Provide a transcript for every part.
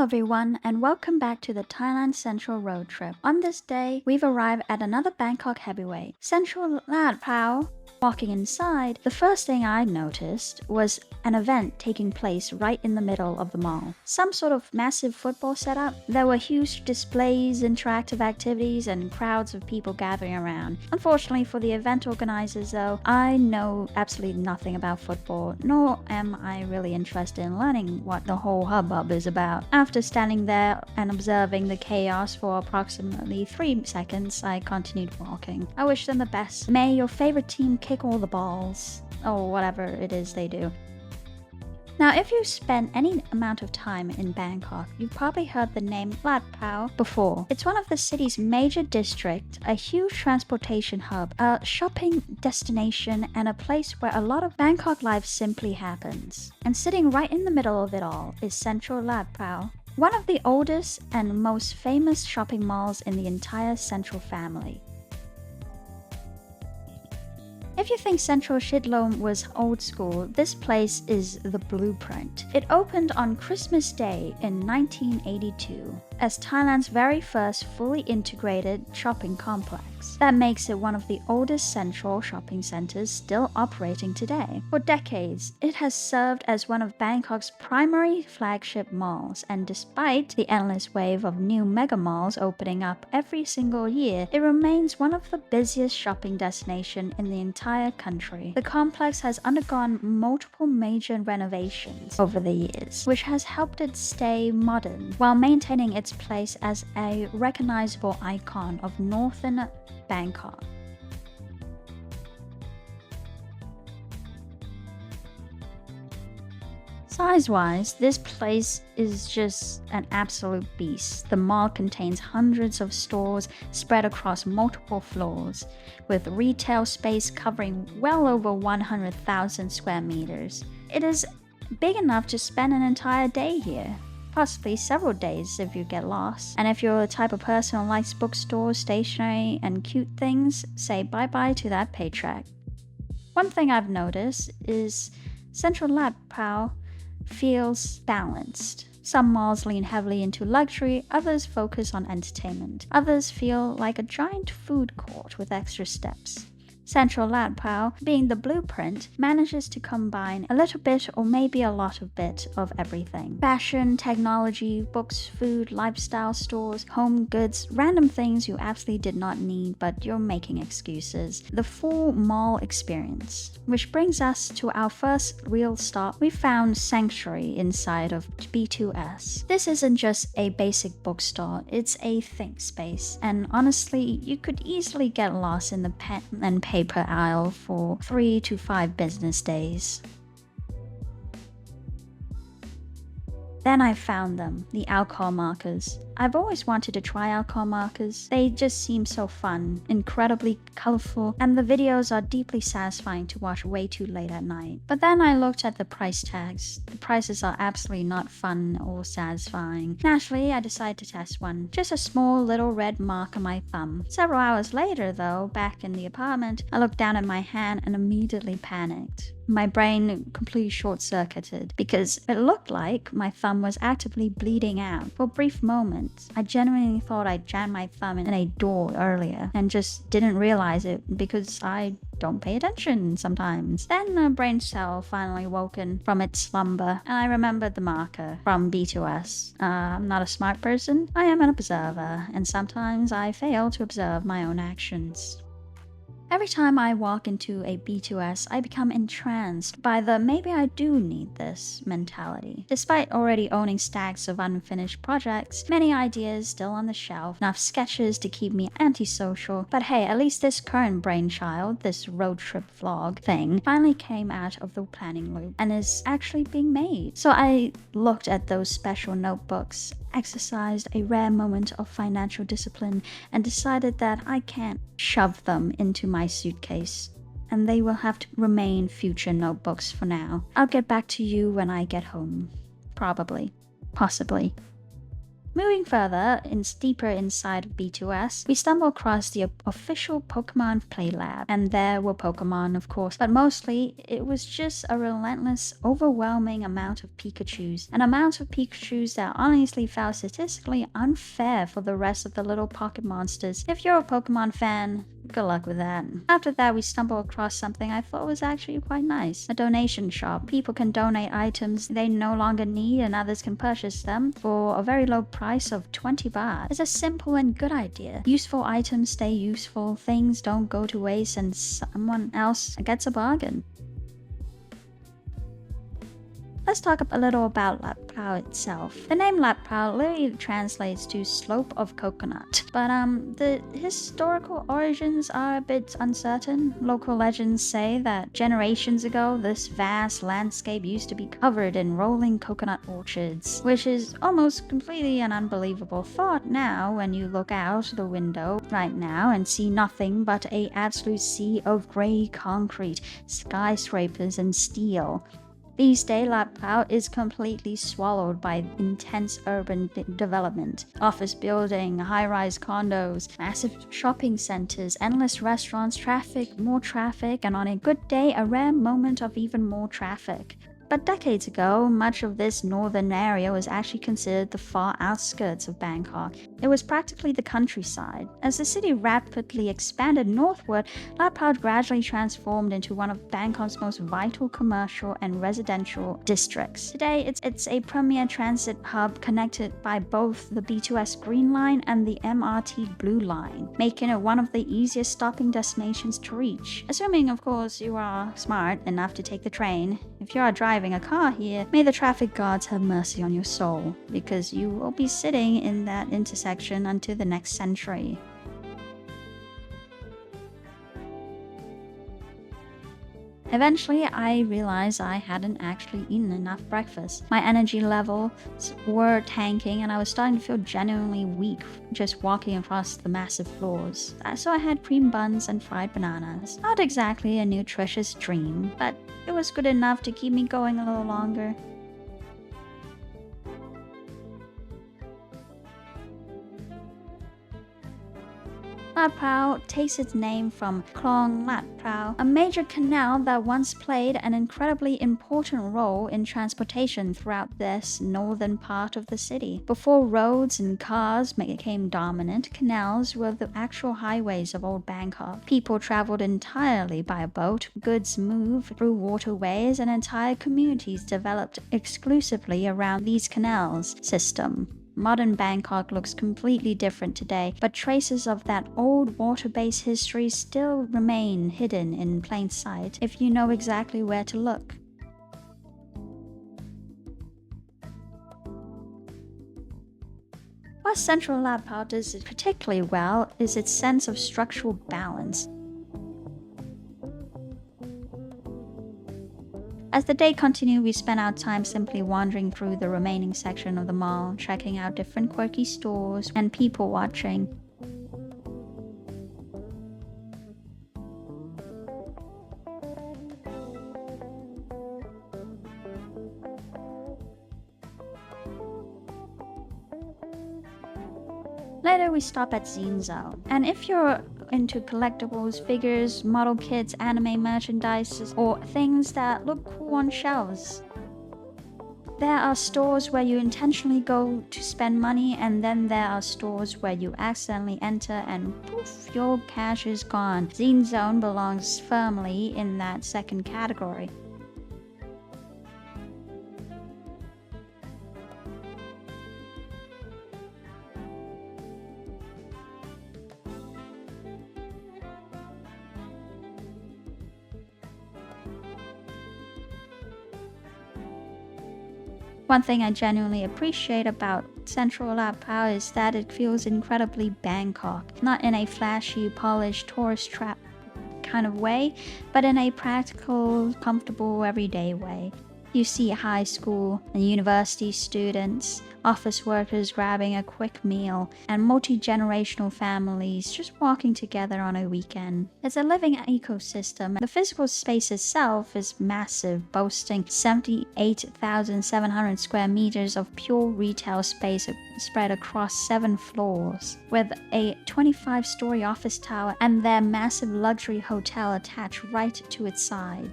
Hello everyone and welcome back to the Thailand Central road trip. On this day, we've arrived at another Bangkok heavyweight, Central Ladprao. Walking inside, the first thing I noticed was an event taking place right in the middle of the mall. Some sort of massive football setup. There were huge displays, interactive activities, and crowds of people gathering around. Unfortunately for the event organizers though, I know absolutely nothing about football, nor am I really interested in learning what the whole hubbub is about. After standing there and observing the chaos for approximately 3 seconds, I continued walking. I wish them the best. May your favorite team kick all the balls, or whatever it is they do. Now, if you spend any amount of time in Bangkok, you've probably heard the name Ladprao before. It's one of the city's major districts, a huge transportation hub, a shopping destination, and a place where a lot of Bangkok life simply happens. And sitting right in the middle of it all is Central Ladprao, one of the oldest and most famous shopping malls in the entire Central family. If you think Central Shidlom was old school, this place is the blueprint. It opened on Christmas Day in 1982 as Thailand's very first fully integrated shopping complex. That makes it one of the oldest central shopping centers still operating today. For decades, it has served as one of Bangkok's primary flagship malls, and despite the endless wave of new mega malls opening up every single year, it remains one of the busiest shopping destinations in the entire country. The complex has undergone multiple major renovations over the years, which has helped it stay modern while maintaining its place as a recognizable icon of northern Bangkok. Size-wise, this place is just an absolute beast. The mall contains hundreds of stores spread across multiple floors, with retail space covering well over 100,000 square meters. It is big enough to spend an entire day here. Possibly several days if you get lost. And if you're the type of person who likes bookstores, stationery, and cute things, say bye-bye to that paycheck. One thing I've noticed is Central Ladprao feels balanced. Some malls lean heavily into luxury, others focus on entertainment. Others feel like a giant food court with extra steps. Central Ladprao, being the blueprint, manages to combine a little bit or maybe a lot of bit of everything. Fashion, technology, books, food, lifestyle stores, home goods, random things you absolutely did not need but you're making excuses. The full mall experience. Which brings us to our first real stop. We found sanctuary inside of B2S. This isn't just a basic bookstore, it's a think space. And honestly, you could easily get lost in the pen and paper aisle for 3 to 5 business days. Then I found them, the alcohol markers. I've always wanted to try alcohol markers. They just seem so fun, incredibly colorful, and the videos are deeply satisfying to watch way too late at night. But then I looked at the price tags. The prices are absolutely not fun or satisfying. Naturally, I decided to test one. Just a small little red mark on my thumb. Several hours later though, back in the apartment, I looked down at my hand and immediately panicked. My brain completely short-circuited because it looked like my thumb was actively bleeding out. For a brief moment, I genuinely thought I jammed my thumb in a door earlier and just didn't realize it because I don't pay attention sometimes. Then a brain cell finally woken from its slumber and I remembered the marker from B2S. I'm not a smart person, I am an observer, and sometimes I fail to observe my own actions. Every time I walk into a B2S, I become entranced by the maybe I do need this mentality. Despite already owning stacks of unfinished projects, many ideas still on the shelf, enough sketches to keep me antisocial, but hey, at least this current brainchild, this road trip vlog thing, finally came out of the planning loop and is actually being made. So I looked at those special notebooks, exercised a rare moment of financial discipline, and decided that I can't shove them into my suitcase, and they will have to remain future notebooks for now. I'll get back to you when I get home. Probably. Possibly. Moving further, deeper inside of B2S, we stumble across the official Pokemon Play Lab. And there were Pokemon, of course, but mostly it was just a relentless, overwhelming amount of Pikachus. An amount of Pikachus that honestly felt statistically unfair for the rest of the little pocket monsters. If you're a Pokemon fan, good luck with that. After that, we stumbled across something I thought was actually quite nice. A donation shop. People can donate items they no longer need and others can purchase them for a very low price of 20 baht. It's a simple and good idea. Useful items stay useful, things don't go to waste, and someone else gets a bargain. Let's talk a little about Ladprao itself. The name Ladprao literally translates to slope of coconut, but the historical origins are a bit uncertain. Local legends say that generations ago, this vast landscape used to be covered in rolling coconut orchards, which is almost completely an unbelievable thought now when you look out the window right now and see nothing but an absolute sea of grey concrete, skyscrapers, and steel. These days, Ladprao is completely swallowed by intense urban development. Office building, high-rise condos, massive shopping centers, endless restaurants, traffic, more traffic, and on a good day, a rare moment of even more traffic. But decades ago, much of this northern area was actually considered the far outskirts of Bangkok. It was practically the countryside. As the city rapidly expanded northward, Ladprao gradually transformed into one of Bangkok's most vital commercial and residential districts. Today, it's a premier transit hub connected by both the B2S Green Line and the MRT Blue Line, making it one of the easiest stopping destinations to reach. Assuming, of course, you are smart enough to take the train. If you are driving a car here, may the traffic gods have mercy on your soul, because you will be sitting in that intersection until the next century. Eventually, I realized I hadn't actually eaten enough breakfast. My energy levels were tanking and I was starting to feel genuinely weak just walking across the massive floors. So I had cream buns and fried bananas. Not exactly a nutritious dream, but it was good enough to keep me going a little longer. Ladprao takes its name from Clong Ladprao, a major canal that once played an incredibly important role in transportation throughout this northern part of the city. Before roads and cars became dominant, canals were the actual highways of old Bangkok. People traveled entirely by boat, goods moved through waterways, and entire communities developed exclusively around these canals system. Modern Bangkok looks completely different today, but traces of that old water-based history still remain hidden in plain sight if you know exactly where to look. What Central Ladprao does particularly well is its sense of structural balance. As the day continued, we spent our time simply wandering through the remaining section of the mall, checking out different quirky stores and people watching. Later, we stop at Zeenzone, and if you're into collectibles, figures, model kits, anime merchandise, or things that look cool on shelves, there are stores where you intentionally go to spend money, and then there are stores where you accidentally enter and poof, your cash is gone. Zeenzone belongs firmly in that second category. One thing I genuinely appreciate about Central Ladprao is that it feels incredibly Bangkok, not in a flashy, polished tourist trap kind of way, but in a practical, comfortable, everyday way. You see high school and university students, office workers grabbing a quick meal, and multi-generational families just walking together on a weekend. It's a living ecosystem. The physical space itself is massive, boasting 78,700 square meters of pure retail space spread across 7 floors, with a 25-story office tower and their massive luxury hotel attached right to its side.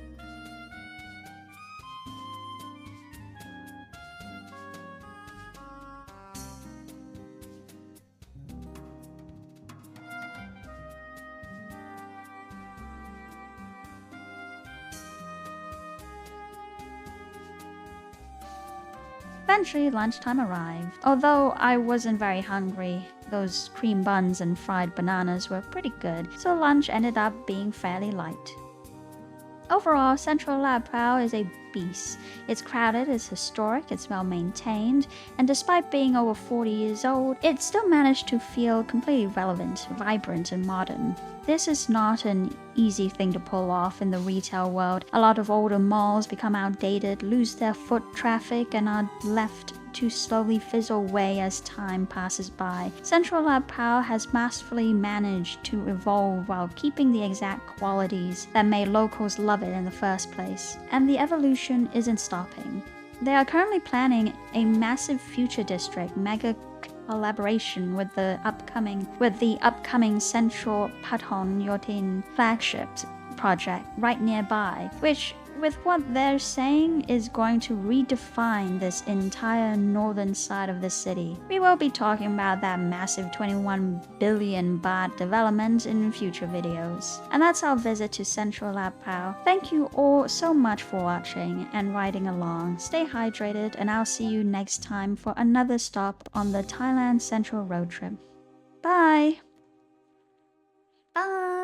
Eventually, lunchtime arrived. Although I wasn't very hungry, those cream buns and fried bananas were pretty good, so lunch ended up being fairly light. Overall, Central Ladprao is a beast. It's crowded, it's historic, it's well maintained, and despite being over 40 years old, it still managed to feel completely relevant, vibrant, and modern. This is not an easy thing to pull off in the retail world. A lot of older malls become outdated, lose their foot traffic, and are left to slowly fizzle away as time passes by. Central Ladprao has masterfully managed to evolve while keeping the exact qualities that made locals love it in the first place. And the evolution isn't stopping. They are currently planning a massive future district mega collaboration with the upcoming Central Pathon Yotin flagship project right nearby, which, with what they're saying, is going to redefine this entire northern side of the city. We will be talking about that massive 21 billion baht development in future videos. And that's our visit to Central Ladprao. Thank you all so much for watching and riding along. Stay hydrated, and I'll see you next time for another stop on the Thailand Central road trip. Bye! Bye!